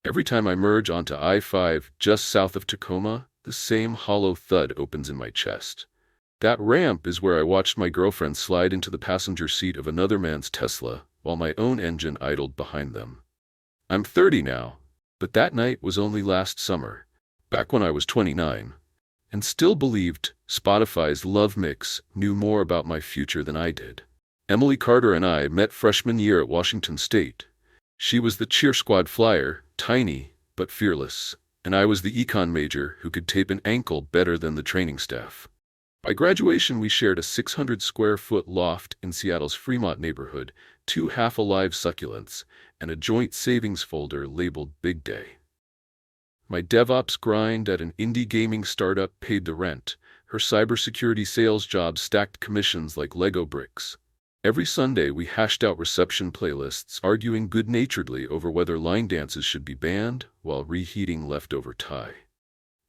Every time I merge onto I-5 just south of Tacoma, the same hollow thud opens in my chest. That ramp is where I watched my girlfriend slide into the passenger seat of another man's Tesla, while my own engine idled behind them. I'm 30 now, but that night was only last summer, back when I was 29, and still believed Spotify's Love Mix knew more about my future than I did. Emily Carter and I met freshman year at Washington State. She was the cheer squad flyer, tiny but fearless, and I was the econ major who could tape an ankle better than the training staff. By graduation, we shared a 600-square-foot loft in Seattle's Fremont neighborhood, 2 half-alive succulents, and a joint savings folder labeled Big Day. My DevOps grind at an indie gaming startup paid the rent. Her cybersecurity sales job stacked commissions like Lego bricks. Every Sunday, we hashed out reception playlists, arguing good-naturedly over whether line dances should be banned while reheating leftover Thai.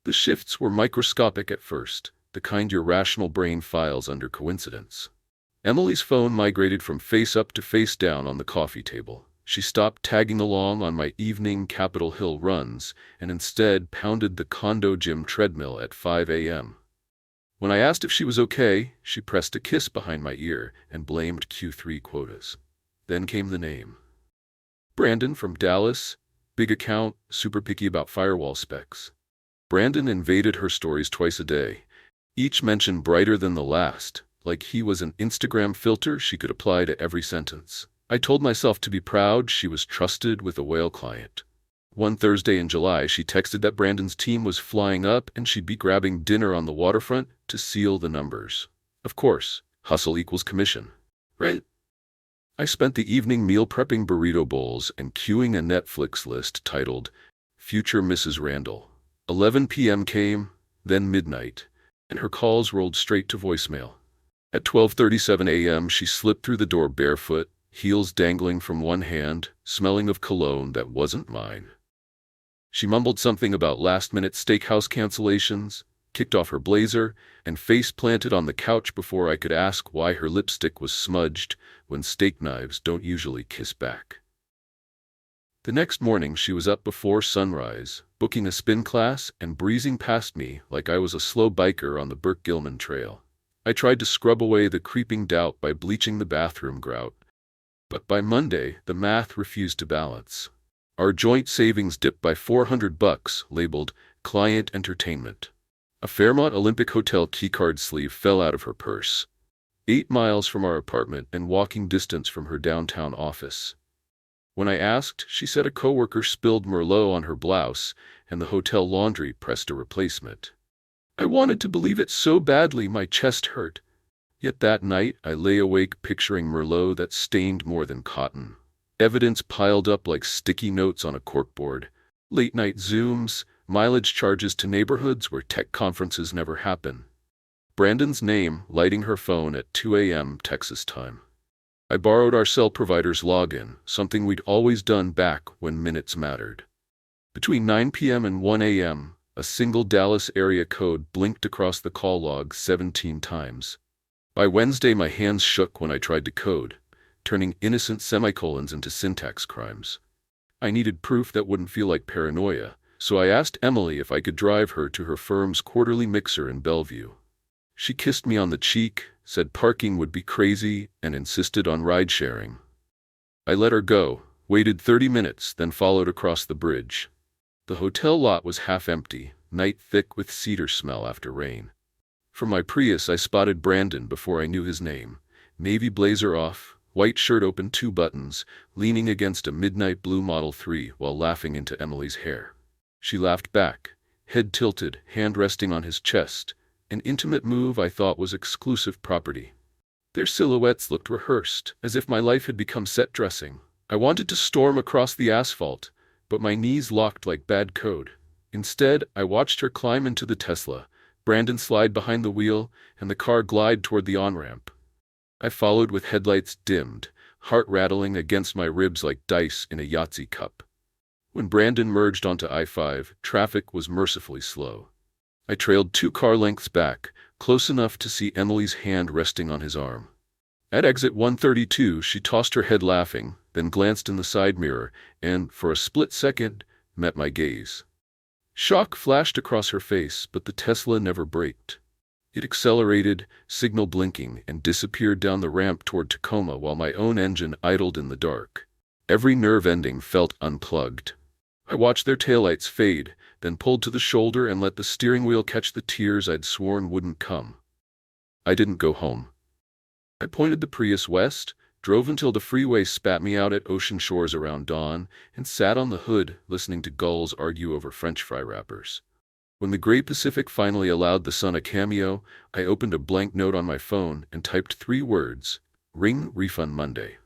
The shifts were microscopic at first, the kind your rational brain files under coincidence. Emily's phone migrated from face up to face down on the coffee table. She stopped tagging along on my evening Capitol Hill runs and instead pounded the condo gym treadmill at 5 a.m. When I asked if she was okay, she pressed a kiss behind my ear and blamed Q3 quotas. Then came the name. Brandon from Dallas, big account, super picky about firewall specs. Brandon invaded her stories twice a day, each mention brighter than the last, like he was an Instagram filter she could apply to every sentence. I told myself to be proud she was trusted with a whale client. One Thursday in July, she texted that Brandon's team was flying up and she'd be grabbing dinner on the waterfront to seal the numbers. Of course, hustle equals commission, right? I spent the evening meal prepping burrito bowls and queuing a Netflix list titled Future Mrs. Randall. 11 p.m. came, then midnight, and her calls rolled straight to voicemail. At 12:37 a.m., she slipped through the door barefoot, heels dangling from one hand, smelling of cologne that wasn't mine. She mumbled something about last-minute steakhouse cancellations, kicked off her blazer, and face-planted on the couch before I could ask why her lipstick was smudged when steak knives don't usually kiss back. The next morning, she was up before sunrise, booking a spin class and breezing past me like I was a slow biker on the Burke-Gilman Trail. I tried to scrub away the creeping doubt by bleaching the bathroom grout, but by Monday, the math refused to balance. Our joint savings dipped by $400, labeled Client Entertainment. A Fairmont Olympic Hotel keycard sleeve fell out of her purse. 8 miles from our apartment and walking distance from her downtown office. When I asked, she said a coworker spilled Merlot on her blouse and the hotel laundry pressed a replacement. I wanted to believe it so badly my chest hurt. Yet that night I lay awake picturing Merlot that stained more than cotton. Evidence piled up like sticky notes on a corkboard. Late-night Zooms, mileage charges to neighborhoods where tech conferences never happen. Brandon's name lighting her phone at 2 a.m. Texas time. I borrowed our cell provider's login, something we'd always done back when minutes mattered. Between 9 p.m. and 1 a.m., a single Dallas area code blinked across the call log 17 times. By Wednesday, my hands shook when I tried to code, turning innocent semicolons into syntax crimes. I needed proof that wouldn't feel like paranoia, so I asked Emily if I could drive her to her firm's quarterly mixer in Bellevue. She kissed me on the cheek, said parking would be crazy, and insisted on ride-sharing. I let her go, waited 30 minutes, then followed across the bridge. The hotel lot was half empty, night thick with cedar smell after rain. From my Prius, I spotted Brandon before I knew his name. Navy blazer off, white shirt open 2 buttons, leaning against a midnight blue Model 3 while laughing into Emily's hair. She laughed back, head tilted, hand resting on his chest, an intimate move I thought was exclusive property. Their silhouettes looked rehearsed, as if my life had become set dressing. I wanted to storm across the asphalt, but my knees locked like bad code. Instead, I watched her climb into the Tesla, Brandon slide behind the wheel, and the car glide toward the on-ramp. I followed with headlights dimmed, heart rattling against my ribs like dice in a Yahtzee cup. When Brandon merged onto I-5, traffic was mercifully slow. I trailed 2 car lengths back, close enough to see Emily's hand resting on his arm. At exit 132, she tossed her head laughing, then glanced in the side mirror, and, for a split second, met my gaze. Shock flashed across her face, but the Tesla never braked. It accelerated, signal blinking, and disappeared down the ramp toward Tacoma while my own engine idled in the dark. Every nerve ending felt unplugged. I watched their taillights fade, then pulled to the shoulder and let the steering wheel catch the tears I'd sworn wouldn't come. I didn't go home. I pointed the Prius west, drove until the freeway spat me out at ocean shores around dawn, and sat on the hood listening to gulls argue over French fry wrappers. When the gray Pacific finally allowed the sun a cameo, I opened a blank note on my phone and typed 3 words: "Ring refund Monday."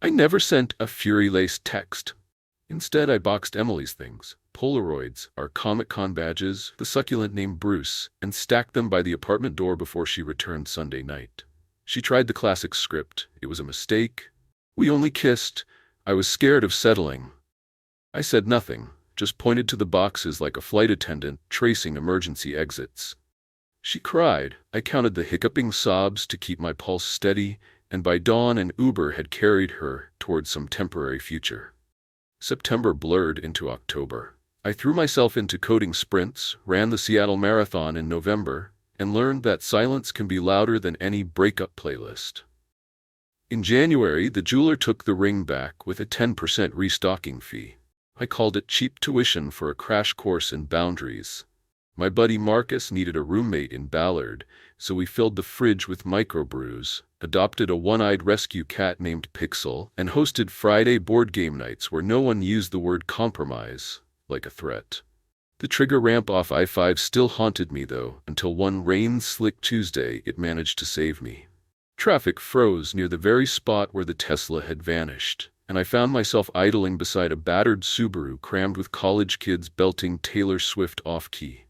I never sent a fury-laced text. Instead, I boxed Emily's things, Polaroids, our Comic-Con badges, the succulent name Bruce, and stacked them by the apartment door before she returned Sunday night. She tried the classic script. It was a mistake. We only kissed. I was scared of settling. I said nothing, just pointed to the boxes like a flight attendant tracing emergency exits. She cried. I counted the hiccuping sobs to keep my pulse steady, and by dawn an Uber had carried her toward some temporary future. September blurred into October. I threw myself into coding sprints, ran the Seattle Marathon in November, and learned that silence can be louder than any breakup playlist. In January, the jeweler took the ring back with a 10% restocking fee. I called it cheap tuition for a crash course in boundaries. My buddy Marcus needed a roommate in Ballard, so we filled the fridge with microbrews, adopted a one-eyed rescue cat named Pixel, and hosted Friday board game nights where no one used the word compromise like a threat. The trigger ramp off I-5 still haunted me, though, until one rain-slick Tuesday it managed to save me. Traffic froze near the very spot where the Tesla had vanished, and I found myself idling beside a battered Subaru crammed with college kids belting Taylor Swift off-key.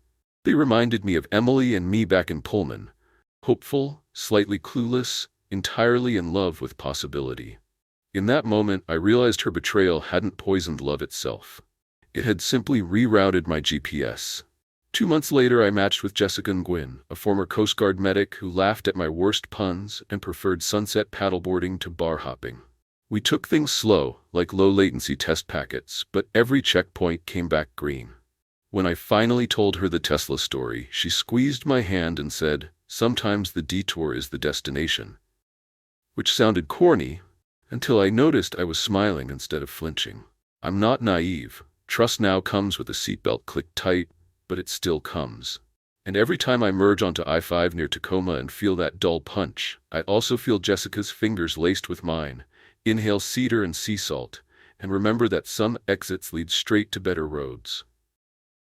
They reminded me of Emily and me back in Pullman, hopeful, slightly clueless, entirely in love with possibility. In that moment, I realized her betrayal hadn't poisoned love itself. It had simply rerouted my GPS. 2 months later, I matched with Jessica Nguyen, a former Coast Guard medic who laughed at my worst puns and preferred sunset paddleboarding to bar hopping. We took things slow, like low-latency test packets, but every checkpoint came back green. When I finally told her the Tesla story, she squeezed my hand and said, "Sometimes the detour is the destination." Which sounded corny, until I noticed I was smiling instead of flinching. I'm not naive. Trust now comes with a seatbelt clicked tight, but it still comes. And every time I merge onto I-5 near Tacoma and feel that dull punch, I also feel Jessica's fingers laced with mine, inhale cedar and sea salt, and remember that some exits lead straight to better roads.